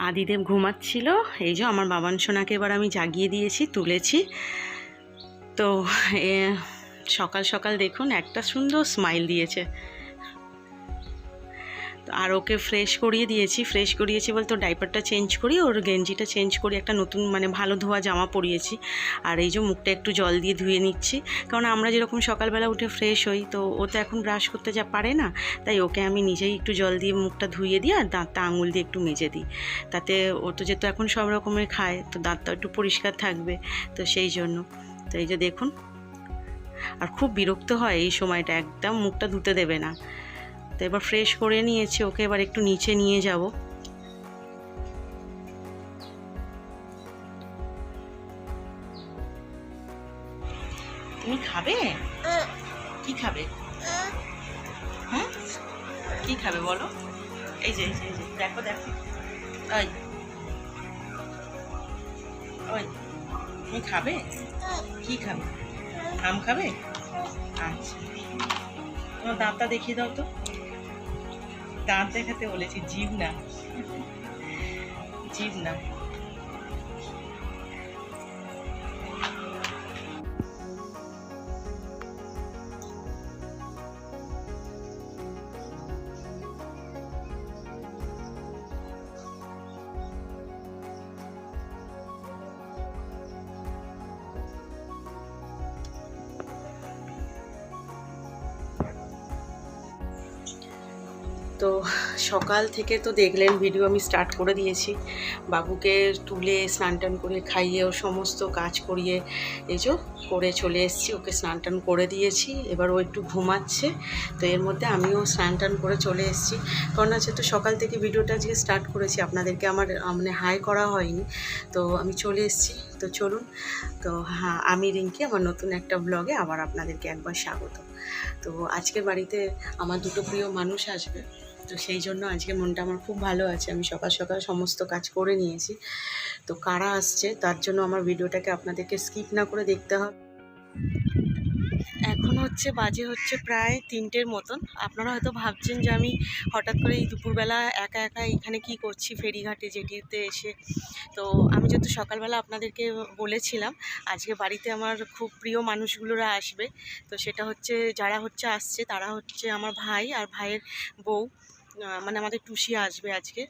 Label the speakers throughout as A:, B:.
A: আদিদেব ঘুমাচ্ছিল, এই যে আমার বাবান সোনাকে এবার আমি জাগিয়ে দিয়েছি, তুলেছি। তো সকাল সকাল দেখুন একটা সুন্দর স্মাইল দিয়েছে। আর ওকে ফ্রেশ করিয়ে দিয়েছি, ফ্রেশ করিয়েছি বলতে ওর ডাইপারটা চেঞ্জ করি, ওর গেঞ্জিটা চেঞ্জ করি, একটা নতুন মানে ভালো ধোয়া জামা পরিয়েছি। আর এই যে মুখটা একটু জল দিয়ে ধুয়ে নিচ্ছি, কারণ আমরা যেরকম সকালবেলা উঠে ফ্রেশ হই, তো ও তো এখন ব্রাশ করতে যা পারে না, তাই ওকে আমি নিজেই একটু জল দিয়ে মুখটা ধুয়ে দিই আর দাঁতটা আঙুল দিয়ে একটু মেজে দিই। তাতে ও তো যেহেতু এখন সব রকমের খায়, তো দাঁতটা একটু পরিষ্কার থাকবে, তো সেই জন্য। তো এই যে দেখুন, আর খুব বিরক্ত হয় এই সময়টা, একদম মুখটা ধুতে দেবে না। তো এবার ফ্রেশ করে নিয়েছি ওকে, এবার একটু নিচে নিয়ে যাব। তুমি খাবে? কি খাবে? হ্যাঁ, কি খাবে বলো? এই যে দেখো দেখো, ওই ওই তুমি খাবে? কি খাবে? আম খাবে? আচ্ছা, তোমার দাঁতটা দেখিয়ে দাও তো। দাঁত দেখাতে বলেছি, জিভ না, জিভ না। তো সকাল থেকে তো দেখলেন ভিডিও আমি স্টার্ট করে দিয়েছি, বাবুকে তুলে স্নান টান করে খাইয়ে ও সমস্ত কাজ করিয়ে এই যে করে চলে এসেছি, ওকে স্নান টান করে দিয়েছি, এবার ও একটু ঘুমাচ্ছে। তো এর মধ্যে আমিও স্নান টান করে চলে এসেছি, কারণ আছে তো সকাল থেকে ভিডিওটা আজকে স্টার্ট করেছি, আপনাদেরকে আমার মানে হাই করা হয়নি, তো আমি চলে এসেছি। তো চলুন, তো হ্যাঁ, আমি রিঙ্কি, আমার নতুন একটা ব্লগে আবার আপনাদেরকে একবার স্বাগত। তো আজকের বাড়িতে আমার দুটো প্রিয় মানুষ আসবে, তো সেই জন্য আজকে মনটা আমার খুব ভালো আছে। আমি সকাল সকাল সমস্ত কাজ করে নিয়েছি। তো কারা আসছে তার জন্য আমার ভিডিওটাকে আপনাদেরকে স্কিপ না করে দেখতে হবে। এখন বাজে হচ্ছে প্রায় 3টের মতন। আপনারা হয়তো ভাবছেন যে আমি হঠাৎ করে এই দুপুরবেলা একা একা এখানে কি করছি ফেরিঘাটে জেটিতে এসে। তো আমি যেহেতু সকালবেলা আপনাদেরকে বলেছিলাম আজকে বাড়িতে আমার খুব প্রিয় মানুষগুলোরা আসবে, তো সেটা হচ্ছে যারা আসছে তারা হচ্ছে আমার ভাই আর ভাইয়ের বউ, মানে আমাদের টুসি আসবে আজকে।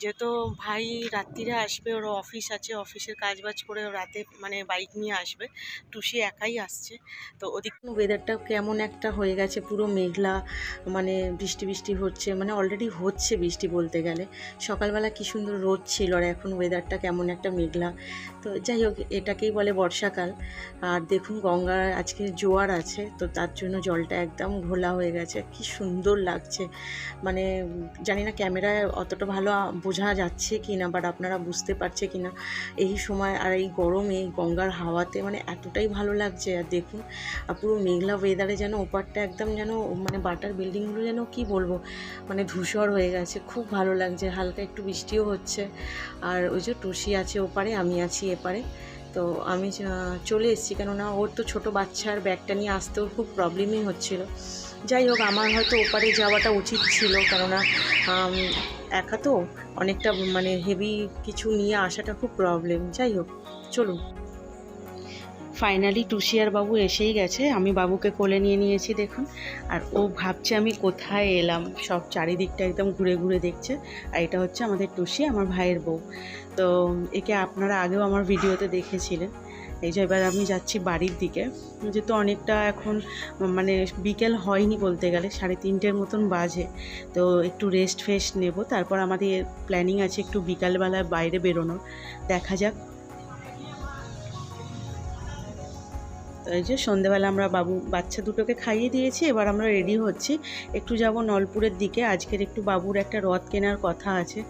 A: যেহেতু ভাই রাত্রিরে আসবে, ওর অফিস আছে, অফিসের কাজবাজ করে ও রাতে মানে বাইক নিয়ে আসবে, টুসি একাই আসছে। তো ওদিক ওয়েদারটা কেমন একটা হয়ে গেছে, পুরো মেঘলা, মানে বৃষ্টি বৃষ্টি হচ্ছে, মানে অলরেডি হচ্ছে বৃষ্টি বলতে গেলে। সকালবেলা কি সুন্দর রোদ ছিল, আর এখন ওয়েদারটা কেমন একটা মেঘলা। তো যাই হোক, এটাকেই বলে বর্ষাকাল। আর দেখুন গঙ্গার আজকে জোয়ার আছে, তো তার জন্য জলটা একদম ঘোলা হয়ে গেছে, কি সুন্দর লাগছে। মানে জানি না ক্যামেরায় অতটা ভালো বোঝা যাচ্ছে কি না, বাট আপনারা বুঝতে পারছে কি না এই সময় আর এই গরমে এই গঙ্গার হাওয়াতে, মানে এতটাই ভালো লাগছে। আর দেখুন পুরো মেঘলা ওয়েদারে যেন ওপারটা একদম যেন মানে বাটার বিল্ডিংগুলো যেন কি বলবো, মানে ধূসর হয়ে গেছে, খুব ভালো লাগছে। হালকা একটু বৃষ্টিও হচ্ছে, আর ওই যে টুসি আছে ওপারে, আমি আছি এপারে। তো আমি চলে এসেছি, কেননা ওর তো ছোটো বাচ্চার ব্যাগটা নিয়ে আসতেও খুব প্রবলেমই হচ্ছিলো। যাই হোক, আমার হয়তো ওপারে যাওয়াটা উচিত ছিল, কেননা একা তো অনেকটা মানে হেভি কিছু নিয়ে আসাটা খুব প্রবলেম। যাই হোক, চলুন। ফাইনালি টুসি আর বাবু এসেই গেছে, আমি বাবুকে কোলে নিয়ে নিয়েছি দেখুন। আর ও ভাবছে আমি কোথায় এলাম, সব চারিদিকটা একদম ঘুরে ঘুরে দেখছে। আর এটা হচ্ছে আমাদের টুসি, আমার ভাইয়ের বউ। তো একে আপনারা আগেও আমার ভিডিওতে দেখেছিলেন। এই যে এবার আমি যাচ্ছি বাড়ির দিকে, যেহেতু অনেকটা এখন মানে বিকেল হয়নি বলতে গেলে, 3:30 মতন বাজে। তো একটু রেস্ট ফেস্ট নেব, তারপর আমাদের প্ল্যানিং আছে একটু বিকালবেলায় বাইরে বেরোনোর, দেখা যাক। তো এই যে সন্ধেবেলা আমরা বাচ্চা দুটোকে খাইয়ে দিয়েছি, এবার আমরা রেডি হচ্ছি, একটু যাব নলপুরের দিকে। আজকের একটু বাবুর একটা রথ কেনার কথা আছে।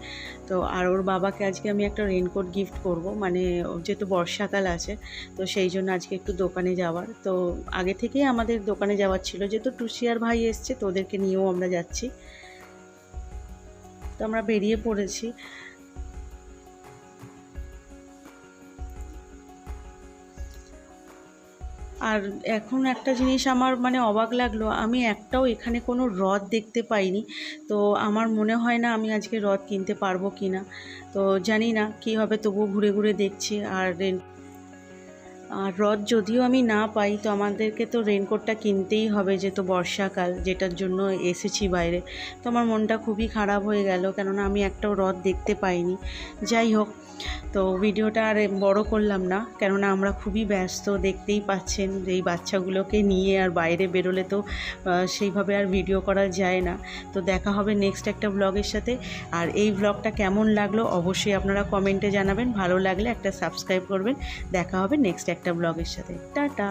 A: তো আর ওর বাবাকে আজকে আমি একটা রেনকোট গিফট করব, মানে যেহেতু বর্ষাকাল আছে, তো সেই জন্য আজকে একটু দোকানে যাওয়ার। তো আগে থেকেই আমাদের দোকানে যাওয়ার ছিল, যেহেতু টুসি আর ভাই এসছে, তো ওদেরকে নিয়েও আমরা যাচ্ছি। তো আমরা বেরিয়ে পড়েছি।
B: আর এখন একটা জিনিস আমার মানে অবাক লাগলো, আমি একটাও এখানে কোনো হ্রদ দেখতে পাইনি। তো আমার মনে হয় না আমি আজকে হ্রদ কিনতে পারবো কি না, তো জানি না কী হবে, তবুও ঘুরে ঘুরে দেখছি। আর হ্রদ যদিও আমি না পাই, তো আমাদেরকে তো রেনকোটটা কিনতেই হবে, যেহেতু বর্ষাকাল, যেটার জন্য এসেছি বাইরে। তো আমার মনটা খুবই খারাপ হয়ে গেল, কেননা আমি একটাও হ্রদ দেখতে পাইনি। যাই হোক, তো ভিডিওটা আর বড় করলাম না, কেননা আমরা খুবই ব্যস্ত, দেখতেই পাচ্ছেন যে এই বাচ্চাগুলোকে নিয়ে আর বাইরে বেরোলে তো সেইভাবে আর ভিডিও করা যায় না। তো দেখা হবে নেক্সট একটা ব্লগের সাথে। আর এই ব্লগটা কেমন লাগলো অবশ্যই আপনারা কমেন্টে জানাবেন, ভালো লাগলে একটা সাবস্ক্রাইব করবেন। দেখা হবে নেক্সট একটা ব্লগের সাথে। টাটা।